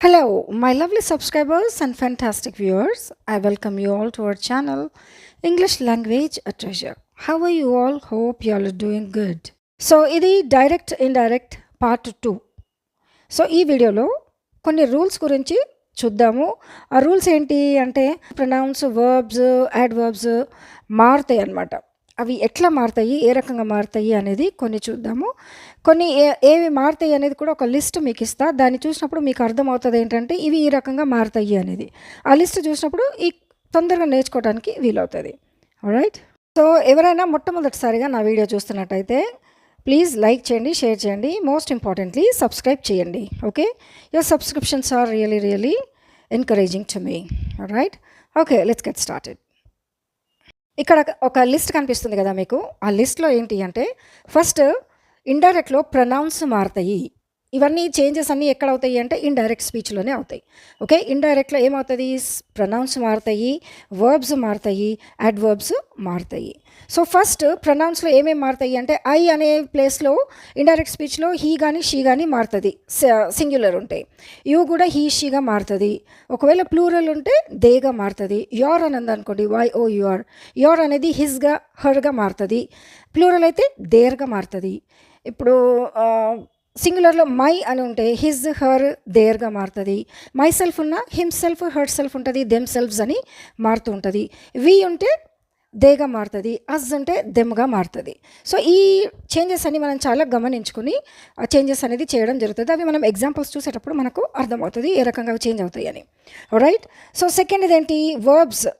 Hello, my lovely subscribers and fantastic viewers. I welcome you all to our channel, English Language a Treasure. How are you all? Hope you all are doing good. So ఇది direct indirect part 2. So ఈ వీడియోలో కొన్ని rules గురించి చూద్దాము. ఆ rules ఏంటి అంటే pronounce, verbs, adverbs మారుతాయి అన్నమాట. అవి ఎట్లా మారుతాయి, ఏ రకంగా మారుతాయి అనేది కొన్ని చూద్దాము. కొన్ని ఏవి మారుతాయి అనేది కూడా ఒక లిస్ట్ మీకు ఇస్తా. దాన్ని చూసినప్పుడు మీకు అర్థమవుతుంది ఏంటంటే ఇవి ఈ రకంగా మారుతాయి అనేది. ఆ లిస్ట్ చూసినప్పుడు తొందరగా నేర్చుకోవడానికి వీలవుతుంది. ఆల్రైట్. సో ఎవరైనా మొట్టమొదటిసారిగా నా వీడియో చూస్తున్నట్టయితే ప్లీజ్ లైక్ చేయండి, షేర్ చేయండి, మోస్ట్ ఇంపార్టెంట్లీ సబ్స్క్రైబ్ చేయండి. Okay, your subscriptions are really encouraging to me. Alright. Okay, let's get started. ఇక్కడ ఒక లిస్ట్ కనిపిస్తుంది కదా మీకు. ఆ లిస్ట్లో ఏంటి అంటే ఫస్ట్ ఇండైరెక్ట్లో ప్రొనౌన్స్ మారుతాయి. ఇవన్నీ చేంజెస్ అన్నీ ఎక్కడ అవుతాయి అంటే ఇండైరెక్ట్ స్పీచ్లోనే అవుతాయి. ఓకే, ఇండైరెక్ట్లో ఏమవుతుంది? ప్రొనౌన్స్ మారుతాయి, వర్బ్స్ మారుతాయి, అడ్వర్బ్స్ మారుతాయి. సో ఫస్ట్ ప్రొనౌన్స్లో ఏమేమి మారుతాయి అంటే ఐ అనే ప్లేస్లో ఇండైరెక్ట్ స్పీచ్లో హీ కానీ షీ కానీ మారుతుంది. సింగ్యులర్ ఉంటాయి. యూ కూడా హీ షీగా మారుతుంది. ఒకవేళ ప్లూరల్ ఉంటే దేగా మారుతుంది. యోర్ అని ఉందనుకోండి, YO యువర్, యోర్ అనేది హిస్గా హర్గా మారుతుంది. ప్లూరల్ అయితే దేర్గా మారుతుంది. ఇప్పుడు సింగులర్లో మై అని ఉంటే హిజ్ హర్ దేర్గా మారుతుంది. మై సెల్ఫ్ ఉన్న హిమ్ సెల్ఫ్ హర్ సెల్ఫ్ ఉంటుంది, దెమ్ సెల్ఫ్స్ అని మారుతూ ఉంటుంది. వి ఉంటే దేగా మారుతుంది, అజ్ అంటే దెమ్గా మారుతుంది. సో ఈ చేంజెస్ అన్ని మనం చాలా గమనించుకుని ఆ చేంజెస్ అనేది చేయడం జరుగుతుంది. అవి మనం ఎగ్జాంపుల్స్ చూసేటప్పుడు మనకు అర్థమవుతుంది ఏ రకంగా అవి చేంజ్ అవుతాయి అని. రైట్. సో సెకండ్ ఇదేంటి?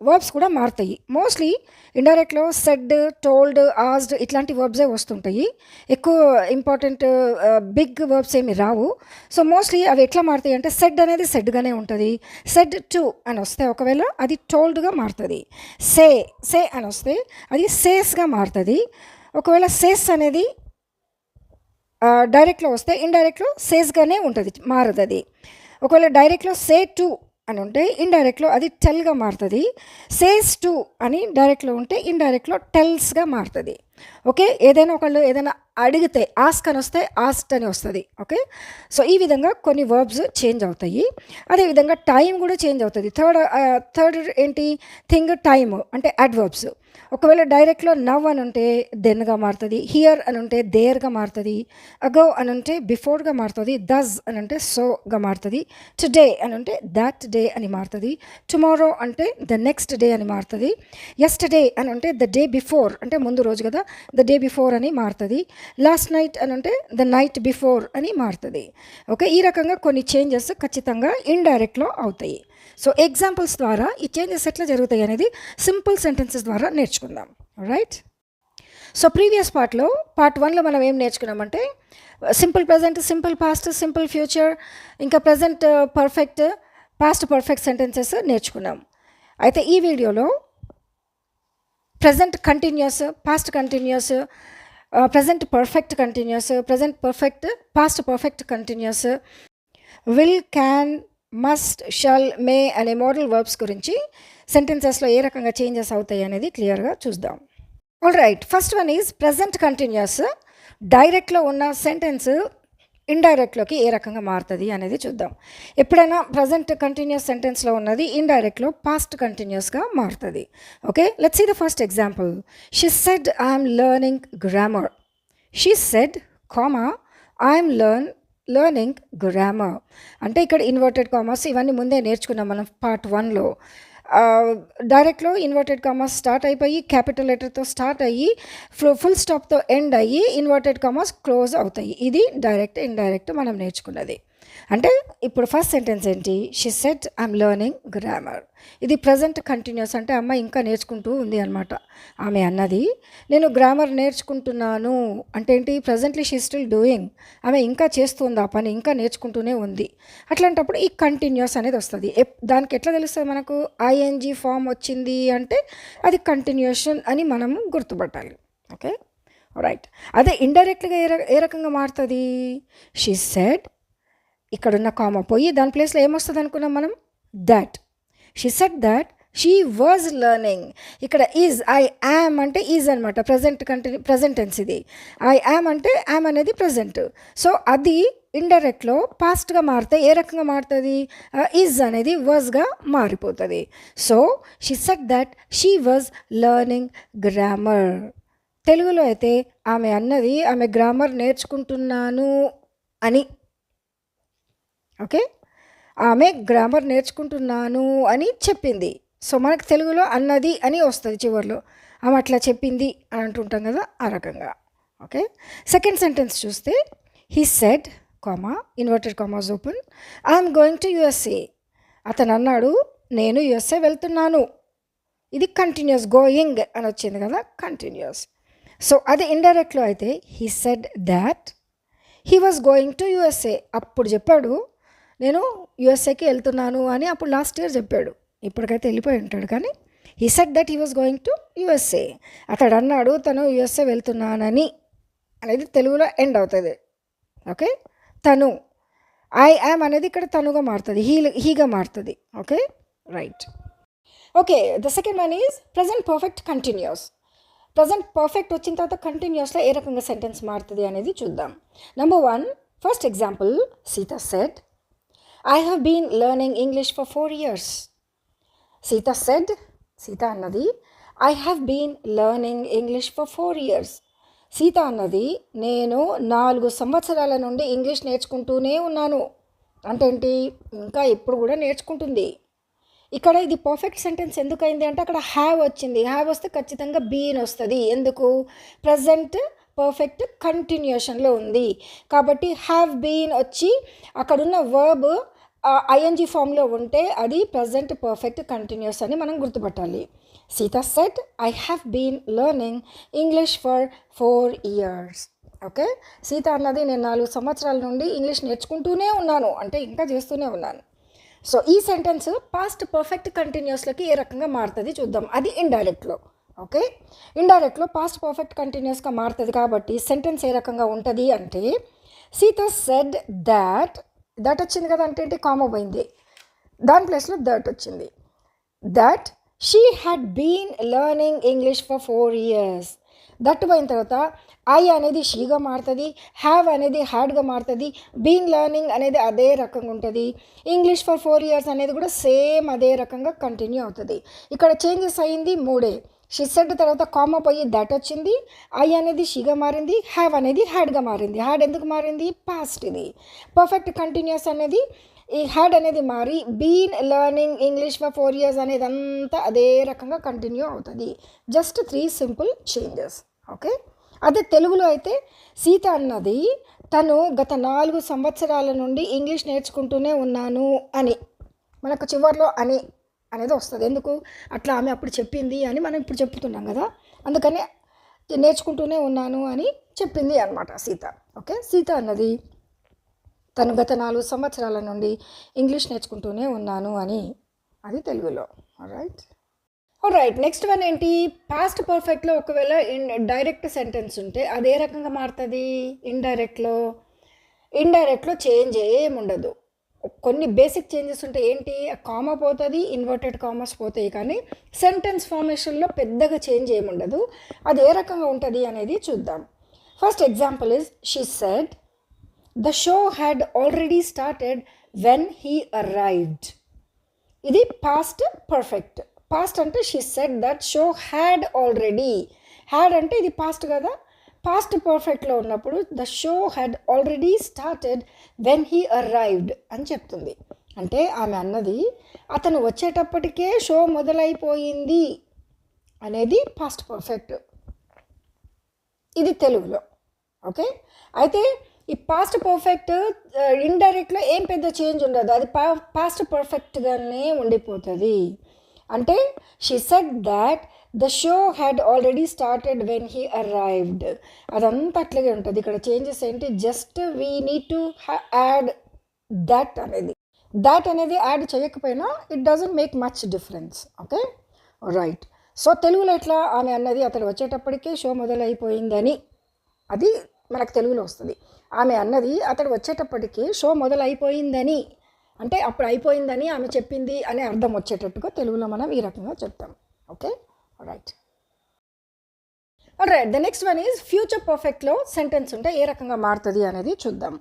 వర్బ్స్ కూడా మారుతాయి. మోస్ట్లీ ఇండైరెక్ట్లో సెడ్, టోల్డ్, ఆస్డ్ ఇట్లాంటి వర్బ్సే వస్తుంటాయి. ఎక్కువ ఇంపార్టెంట్ బిగ్ వర్బ్స్ ఏమి రావు. సో మోస్ట్లీ అవి ఎట్లా మారుతాయి అంటే సెడ్ అనేది సెడ్గానే ఉంటుంది. సెడ్ టు అని వస్తే ఒకవేళ అది టోల్డ్గా మారుతుంది. సే అని వస్తే అది సేస్గా మారుతుంది. ఒకవేళ సేస్ అనేది డైరెక్ట్లో వస్తే ఇండైరెక్ట్లో సేస్గానే ఉంటుంది, మారదు అది. ఒకవేళ డైరెక్ట్లో సే టు అని ఉంటే ఇండైరెక్ట్లో అది టెల్గా మారుతుంది. సేస్ టు అని డైరెక్ట్లో ఉంటే ఇండైరెక్ట్లో టెల్స్గా మారుతుంది. ఓకే, ఏదైనా అడిగితే ఆస్క్ అని వస్తే ఆస్క్డ్ అని వస్తుంది. ఓకే, సో ఈ విధంగా కొన్ని వర్బ్స్ చేంజ్ అవుతాయి. అదేవిధంగా టైం కూడా చేంజ్ అవుతుంది. థర్డ్ ఏంటి? థింగ్, టైమ్ అంటే అడ్వర్బ్స్. ఒకవేళ డైరెక్ట్లో నవ్ అని ఉంటే దెన్గా మారుతుంది. హియర్ అని ఉంటే దేర్గా మారుతుంది. అగో అని ఉంటే బిఫోర్గా మారుతుంది. దస్ అని అంటే సోగా మారుతుంది. టుడే అని ఉంటే దట్ డే అని మారుతుంది. టుమారో అంటే ద నెక్స్ట్ డే అని మారుతుంది. యెస్టర్డే అని ఉంటే ద డే బిఫోర్ అంటే ముందు రోజు కదా, ద డే బిఫోర్ అని మారుతుంది. లాస్ట్ నైట్ అని ఉంటే ద నైట్ బిఫోర్ అని మారుతుంది. ఓకే, ఈ రకంగా కొన్ని చేంజెస్ ఖచ్చితంగా ఇండైరెక్ట్లో అవుతాయి. సో ఎగ్జాంపుల్స్ ద్వారా ఈ చేంజెస్ ఎట్లా జరుగుతాయి అనేది సింపుల్ సెంటెన్సెస్ ద్వారా నేర్చుకుందాం. రైట్. సో ప్రీవియస్ పార్ట్ 1లో మనం ఏం నేర్చుకున్నామంటే simple present, simple past, simple future, ఇంకా present perfect, past perfect sentences నేర్చుకున్నాం. అయితే ఈ వీడియోలో present continuous, past continuous, present perfect continuous, present perfect, past perfect continuous, will, can, must, shall, may అనే మోడల్ వర్బ్స్ గురించి సెంటెన్సెస్లో ఏ రకంగా చేంజెస్ అవుతాయి అనేది క్లియర్గా చూద్దాం. All right. First one is present continuous. డైరెక్ట్లో ఉన్న సెంటెన్స్ ఇండైరెక్ట్లోకి ఏ రకంగా మారుతుంది అనేది చూద్దాం. ఎప్పుడైనా ప్రజెంట్ కంటిన్యూస్ సెంటెన్స్లో ఉన్నది ఇండైరెక్ట్లో పాస్ట్ కంటిన్యూస్గా మారుతుంది. Okay, let's see the first example. She said I'm learning grammar. She said, I'm learning grammar అంటే ఇక్కడ ఇన్వర్టెడ్ కామర్స్ ఇవన్నీ ముందే నేర్చుకున్నాం మనం పార్ట్ 1లో. డైరెక్ట్లో ఇన్వర్టెడ్ కామర్స్ స్టార్ట్ అయిపోయి క్యాపిటల్ లెటర్తో స్టార్ట్ అయ్యి ఫుల్ స్టాప్తో ఎండ్ అయ్యి ఇన్వర్టెడ్ కామర్స్ క్లోజ్ అవుతాయి. ఇది డైరెక్ట్ ఇండైరెక్ట్ మనం నేర్చుకున్నది. అంటే ఇప్పుడు ఫస్ట్ సెంటెన్స్ ఏంటి? She said I'm learning grammar. ఇది ప్రజెంట్ కంటిన్యూస్ అంటే అమ్మ ఇంకా నేర్చుకుంటూ ఉంది అనమాట. ఆమె అన్నది నేను గ్రామర్ నేర్చుకుంటున్నాను అంటే ఏంటి? Presently she still doing. ఆమె ఇంకా చేస్తుంది ఆ పని, ఇంకా నేర్చుకుంటూనే ఉంది. అట్లాంటప్పుడు ఈ కంటిన్యూస్ అనేది వస్తుంది. దానికి ఎట్లా తెలుస్తుంది మనకు? ING ఫామ్ వచ్చింది అంటే అది కంటిన్యూషన్ అని మనము గుర్తుపట్టాలి. Okay, right. అదే ఇండైరెక్ట్గా ఏ రకంగా మారుతుంది? షీ సెడ్, ఇక్కడున్న కామా పోయి దాని ప్లేస్లో ఏమొస్తుంది అనుకున్నాం మనం? That. She said that she was learning. ఇక్కడ ఈజ్, ఐ యామ్ అంటే ఈజ్ అనమాట. ప్రజెంట్ టెన్స్ ఇది. ఐ యామ్ అంటే యామ్ అనేది ప్రజెంట్. సో అది ఇండైరెక్ట్లో పాస్ట్గా మారితే ఏ రకంగా మారుతుంది, ఈజ్ అనేది వాజ్గా మారిపోతుంది. So she said that she was learning grammar. తెలుగులో అయితే ఆమె అన్నది ఆమె గ్రామర్ నేర్చుకుంటున్నాను అని. ఓకే, ఆమె గ్రామర్ నేర్చుకుంటున్నాను అని చెప్పింది. సో మనకు తెలుగులో అన్నది అని వస్తుంది చివరిలో, ఆమె అట్లా చెప్పింది అని అంటుంటాం కదా, ఆ రకంగా. ఓకే, సెకండ్ సెంటెన్స్ చూస్తే he said comma inverted commas open I'm going to USA. అతను అన్నాడు నేను యుఎస్ఏ వెళ్తున్నాను. ఇది కంటిన్యూస్, గోయింగ్ అని వచ్చింది కదా, కంటిన్యూస్. సో అది ఇండైరెక్ట్లో అయితే he said that he was going to USA. అప్పుడు చెప్పాడు నేను యుఎస్ఏకి వెళ్తున్నాను అని, అప్పుడు లాస్ట్ ఇయర్ చెప్పాడు, ఇప్పటికైతే వెళ్ళిపోయి ఉంటాడు. కానీ he said that he was going to USA. అతడు అన్నాడు తను యుఎస్ఏ వెళ్తున్నానని అనేది తెలుగులో ఎండ్ అవుతుంది. ఓకే, తను ఐ యామ్ అనేది ఇక్కడ తనుగా మారుతుంది, హీగా మారుతుంది. Okay, right. Okay, the second one is present perfect continuous. Present perfect వచ్చిన తర్వాత కంటిన్యూస్లో ఏ రకంగా సెంటెన్స్ మారుతుంది అనేది చూద్దాం. Number 1, first example, Sita said I have been learning English for 4 years. Sita said, Sita అన్నది I have been learning English for 4 years. Sita అన్నది నేను 4 సంవత్సరాల నుండి ఇంగ్లీష్ నేర్చుకుంటూనే ఉన్నాను. అంటే ఏంటి, ఇంకా ఇప్పుడు కూడా నేర్చుకుంటుంది. ఇక్కడ ఇది పర్ఫెక్ట్ సెంటెన్స్ ఎందుకైంది అంటే అక్కడ హ్యావ్ వచ్చింది. హ్యావ్ వస్తే ఖచ్చితంగా బీన్ వస్తుంది. ఎందుకు, ప్రజెంట్ పర్ఫెక్ట్ కంటిన్యూషన్లో ఉంది కాబట్టి హ్యావ్ బీన్ వచ్చి అక్కడున్న వర్బ్ ఐఎన్జీ ఫామ్లో ఉంటే అది ప్రజెంట్ పర్ఫెక్ట్ కంటిన్యూస్ అని మనం గుర్తుపట్టాలి. Sita said I have been learning English for 4 years. Okay, Sita అన్నది నేను 4 సంవత్సరాల నుండి ఇంగ్లీష్ నేర్చుకుంటూనే ఉన్నాను అంటే ఇంకా చేస్తూనే ఉన్నాను. సో ఈ సెంటెన్స్ పాస్ట్ పర్ఫెక్ట్ కంటిన్యూస్లోకి ఏ రకంగా మారుతుంది చూద్దాం. అది ఇండైరెక్ట్లో. ఓకే, ఇండైరెక్ట్లో పాస్ట్ పర్ఫెక్ట్ కంటిన్యూస్గా మారుతుంది కాబట్టి సెంటెన్స్ ఏ రకంగా ఉంటుంది అంటే సీత సెడ్ దాట్, దట్ వచ్చింది కదా అంటే ఏంటి, కామా పోయింది, దాని ప్లేస్లో దట్ వచ్చింది. That she had been learning English for 4 years. That పోయిన తర్వాత ఐ అనేది షీగా మారుతుంది, హ్యావ్ అనేది హ్యాడ్గా మారుతుంది, బీన్ లెర్నింగ్ అనేది అదే రకంగా ఉంటుంది, ఇంగ్లీష్ ఫర్ 4 years అనేది కూడా సేమ్ అదే రకంగా కంటిన్యూ అవుతుంది. ఇక్కడ చేంజెస్ అయ్యింది 3. షీ సెడ్ తర్వాత కామా పోయి దట్ వచ్చింది, ఐ అనేది షీగా మారింది, హ్యావ్ అనేది హ్యాడ్గా మారింది. హ్యాడ్ ఎందుకు మారింది, పాస్ట్. ఇది పర్ఫెక్ట్ కంటిన్యూస్ అనేది ఈ హ్యాడ్ అనేది మారి been learning English for 4 years అనేది అంతా అదే రకంగా కంటిన్యూ అవుతుంది. Just 3 simple changes. ఓకే, అదే తెలుగులో అయితే సీత అన్నది తను గత 4 సంవత్సరాల నుండి ఇంగ్లీష్ నేర్చుకుంటూనే ఉన్నాను అని, మనకు చివరిలో అని అనేది వస్తుంది. ఎందుకు, అట్లా ఆమె అప్పుడు చెప్పింది అని మనం ఇప్పుడు చెప్తున్నాం కదా, అందుకని నేర్చుకుంటూనే ఉన్నాను అని చెప్పింది అనమాట సీత. ఓకే, సీత అన్నది తను గత 4 సంవత్సరాల నుండి ఇంగ్లీష్ నేర్చుకుంటూనే ఉన్నాను అని, అది తెలుగులో. రైట్. రైట్, నెక్స్ట్ వన్ ఏంటి, పాస్ట్ పర్ఫెక్ట్లో ఒకవేళ డైరెక్ట్ సెంటెన్స్ ఉంటే అదే రకంగా మారుతుంది. ఇండైరెక్ట్లో చేంజ్ ఏముండదు, కొన్ని బేసిక్ చేంజెస్ ఉంటాయి. ఏంటి, కామా పోతుంది, ఇన్వర్టెడ్ కామర్స్ పోతాయి, కానీ సెంటెన్స్ ఫార్మేషన్లో పెద్దగా చేంజ్ ఏముండదు. అది ఏ రకంగా ఉంటుంది అనేది చూద్దాం. First example is she said the show had already started when he arrived. ఇది పాస్ట్ పర్ఫెక్ట్. పాస్ట్ అంటే she said that show had already, had అంటే ఇది పాస్ట్ కదా, పాస్ట్ పర్ఫెక్ట్లో ఉన్నప్పుడు the show had already started when he arrived అని చెప్తుంది. అంటే ఆమె అన్నది అతను వచ్చేటప్పటికే షో మొదలైపోయింది అనేది పాస్ట్ పర్ఫెక్ట్. ఇది తెలుగులో. ఓకే, అయితే ఈ పాస్ట్ పర్ఫెక్ట్ ఇండైరెక్ట్లో ఏం పెద్ద చేంజ్ ఉండదు, అది పాస్ట్ పర్ఫెక్ట్గానే ఉండిపోతుంది. అంటే she said that the show had already started when he arrived, అదంతా అట్లాగే ఉంటుంది. ఇక్కడ చేంజెస్ ఏంటి, just we need to add that అనేది. దట్ అనేది యాడ్ చేయకపోయినా it doesn't make much difference. Okay, right. So తెలుగులో ఎట్లా, ఆమె అన్నది అతడు వచ్చేటప్పటికే షో మొదలైపోయిందని, అది మనకు తెలుగులో వస్తుంది. ఆమె అన్నది అతడు వచ్చేటప్పటికి షో మొదలైపోయిందని, అంటే అప్పుడు అయిపోయిందని ఆమె చెప్పింది అనే అర్థం వచ్చేటట్టుగా తెలుగులో మనం ఈ రకంగా చెప్తాం. Okay, right. Right, the next one is future పర్ఫెక్ట్లో సెంటెన్స్ ఉంటే ఏ రకంగా మారుతుంది అనేది చూద్దాం.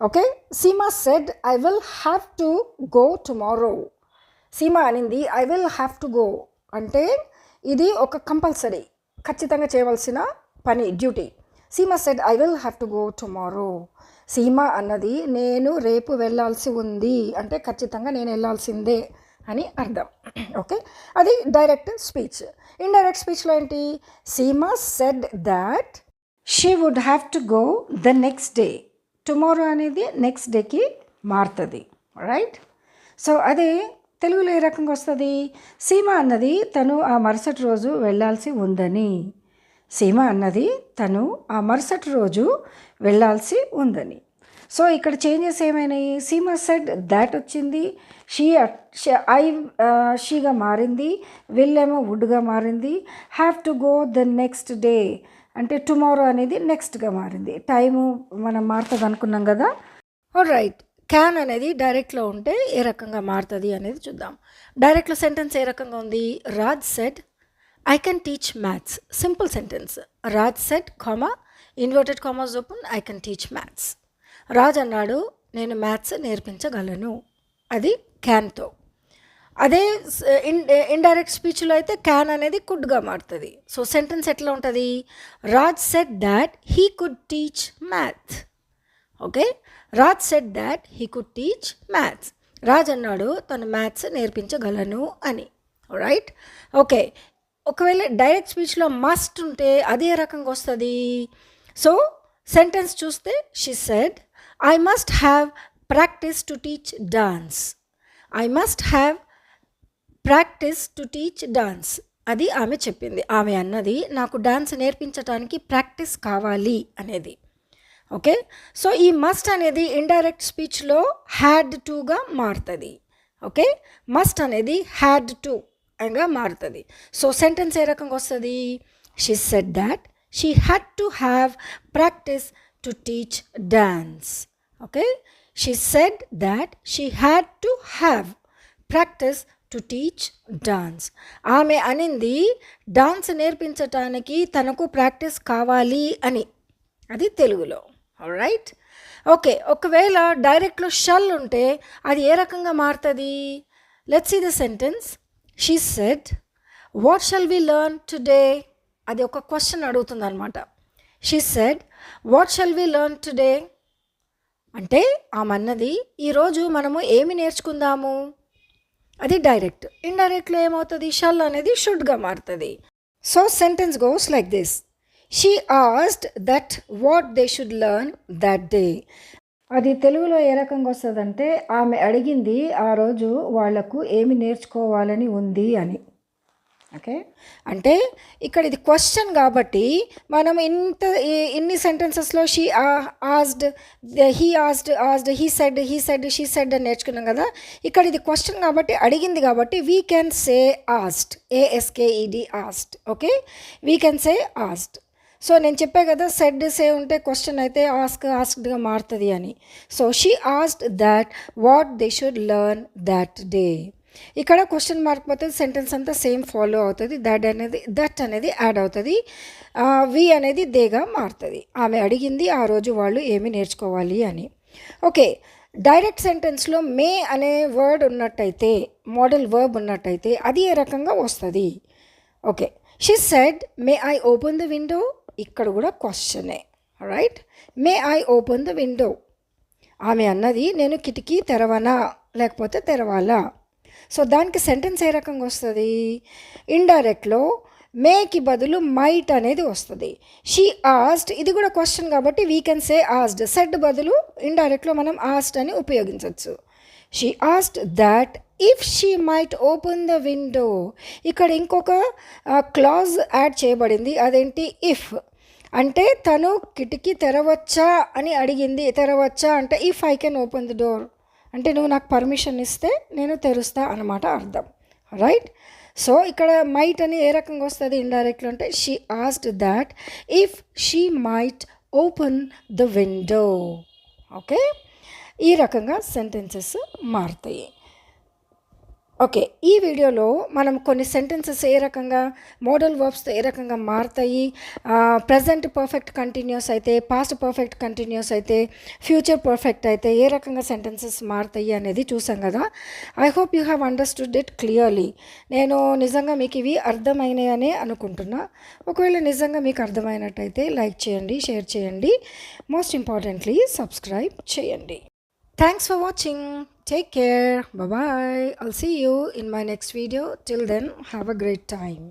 Okay, Seema said I will have to go tomorrow. Seema అనింది I will have to go అంటే ఇది ఒక కంపల్సరీ, ఖచ్చితంగా చేయవలసిన పని, duty. Seema said I will have to go tomorrow. Seema అన్నది నేను రేపు వెళ్ళాల్సి ఉంది అంటే ఖచ్చితంగా నేను వెళ్ళాల్సిందే అని అర్థం. ఓకే, అది డైరెక్ట్ స్పీచ్. ఇండైరెక్ట్ స్పీచ్లో ఏంటి? Seema said that she would have to go the next day. Tomorrow అనేది నెక్స్ట్ డేకి మారుతుంది, రైట్? సో అదే తెలుగులో ఏ రకంగా వస్తుంది? సీమ అన్నది తను ఆ మరుసటి రోజు వెళ్ళాల్సి ఉందని. సీమ అన్నది తను ఆ మరుసటి రోజు వెళ్ళాల్సి ఉందని. సో ఇక్కడ చేంజెస్ ఏమైనాయి? సీమ సెడ్ దాట్ వచ్చింది, షీగా మారింది, విల్ ఏమో వుడ్గా మారింది, have to go the next day అంటే టుమారో అనేది నెక్స్ట్గా మారింది. టైము మనం మారుతుంది అనుకున్నాం కదా. రైట్, క్యాన్ అనేది డైరెక్ట్లో ఉంటే ఏ రకంగా మారుతుంది అనేది చూద్దాం. డైరెక్ట్లో సెంటెన్స్ ఏ రకంగా ఉంది? Raj said I can teach maths. Simple sentence. Raj said comma inverted commas open I can teach maths. Raj అన్నాడు నేను మ్యాథ్స్ నేర్పించగలను, అది క్యాన్తో. అదే ఇండైరెక్ట్ స్పీచ్లో అయితే క్యాన్ అనేది కుడ్గా మారుతుంది. సో సెంటెన్స్ ఎట్లా ఉంటుంది? Raj said that he could teach maths. Okay, Raj said that he could teach maths. Raj అన్నాడు తను మ్యాథ్స్ నేర్పించగలను అని, రైట్? ఓకే, ఒకవేళ డైరెక్ట్ స్పీచ్లో మస్ట్ ఉంటే అదే రకంగా వస్తుంది. సో సెంటెన్స్ చూస్తే she said I must have practice to teach dance. I must have practice to teach dance, అది ఆమె చెప్పింది. ఆమె అన్నది నాకు డాన్స్ నేర్పించడానికి ప్రాక్టీస్ కావాలి అనేది. ఓకే, సో ఈ మస్ట్ అనేది ఇండైరెక్ట్ స్పీచ్లో హ్యాడ్ టుగా మారుతుంది. ఓకే, మస్ట్ అనేది హ్యాడ్ టు గా మారుతుంది. సో సెంటెన్స్ ఏ రకంగా వస్తుంది? She said that she had to have practice to teach dance. Okay, she said that she had to have practice to teach dance. ఆమె అనింది dance నేర్పించటానికి తనకు practice కావాలి అని, అది తెలుగులో, రైట్? ఓకే, ఒకవేళ డైరెక్ట్లో షల్ ఉంటే అది ఏ రకంగా మారుతుంది? Let's see the sentence. She said what shall we learn today. అది ఒక క్వశ్చన్ అడుగుతుంది అనమాట. She said what shall we learn today అంటే ఆమె అన్నది ఈరోజు మనము ఏమి నేర్చుకుందాము, అది డైరెక్ట్. ఇండైరెక్ట్లో ఏమవుతుంది? షల్ అనేది షుడ్గా మారుతుంది. So sentence goes like this. She asked that what they should learn that day. అది తెలుగులో ఏ రకంగా వస్తుందంటే ఆమె అడిగింది ఆ రోజు వాళ్లకు ఏమి నేర్చుకోవాలని ఉంది అని. ఓకే, అంటే ఇక్కడ ఇది క్వశ్చన్ కాబట్టి మనం ఇన్ని సెంటెన్సెస్లో she asked, he asked, he said, she said అని నేర్చుకున్నాం కదా. ఇక్కడ ఇది క్వశ్చన్ కాబట్టి అడిగింది కాబట్టి we can say asked, ASKED asked. Okay, we can say asked. So నేను చెప్పే కదా సెడ్ సే ఉంటే క్వశ్చన్ అయితే ఆస్క్డ్గా మారుతుంది అని. So she asked that what they should learn that day. ఇక్కడ క్వశ్చన్ మార్క్ పోతే సెంటెన్స్ అంతా సేమ్ ఫాలో అవుతుంది. దట్ అనేది యాడ్ అవుతుంది, వి అనేది దేగా మారుతుంది. ఆమె అడిగింది ఆ రోజు వాళ్ళు ఏమి నేర్చుకోవాలి అని. ఓకే, డైరెక్ట్ సెంటెన్స్లో మే అనే వర్డ్ ఉన్నట్టయితే, మోడల్ వర్బ్ ఉన్నట్టయితే అది ఏ రకంగా వస్తుంది? Okay, she said may I open the window. ఇక్కడ కూడా క్వశ్చనే, right? May I open the window. ఆమె అన్నది నేను కిటికీ తెరవనా లేకపోతే తెరవాలా. సో దానికి సెంటెన్స్ ఏ రకంగా వస్తుంది? ఇండైరెక్ట్లో మేకి బదులు మైట్ అనేది వస్తుంది. షీ ఆస్డ్, ఇది కూడా క్వశ్చన్ కాబట్టి we can say asked. Said బదులు ఇండైరెక్ట్లో మనం ఆస్డ్ అని ఉపయోగించవచ్చు. She asked that if she might open the window. ఇక్కడ ఇంకొక క్లాజ్ యాడ్ చేయబడింది, అదేంటి? ఇఫ్. అంటే తను కిటికీ తెరవచ్చా అని అడిగింది. తెరవచ్చా అంటే if I can open the door అంటే నువ్వు నాకు పర్మిషన్ ఇస్తే నేను తెరుస్తా అన్నమాట అర్థం, రైట్? సో ఇక్కడ మైట్ అని ఏ రకంగా వస్తుంది ఇండైరెక్ట్లో అంటే she asked that if she might open the window. Okay, ఈ రకంగా సెంటెన్సెస్ మారుతాయి. ఓకే. ఈ వీడియోలో మనం కొన్ని సెంటెన్సెస్ ఏ రకంగా మోడల్ వర్బ్స్‌తో ఏ రకంగా మారతాయి, ప్రెజెంట్ పర్ఫెక్ట్ కంటిన్యూయస్ అయితే, పాస్ట్ పర్ఫెక్ట్ కంటిన్యూయస్ అయితే, ఫ్యూచర్ పర్ఫెక్ట్ అయితే ఏ రకంగా సెంటెన్సెస్ మారతాయి అనేది చూసాం కదా! I hope you have understood it clearly. నేను నిజంగా మీకు ఇవి అర్థమైనాయనే అనుకుంటున్నా. ఒకవేళ నిజంగా మీకు అర్థమైనట్టయితే లైక్ చేయండి, షేర్ చేయండి. మోస్ట్ ఇంపార్టెంట్‌లీ సబ్స్క్రైబ్ చేయండి. Thanks for watching. Take care. Bye bye. I'll see you in my next video. Till then, have a great time.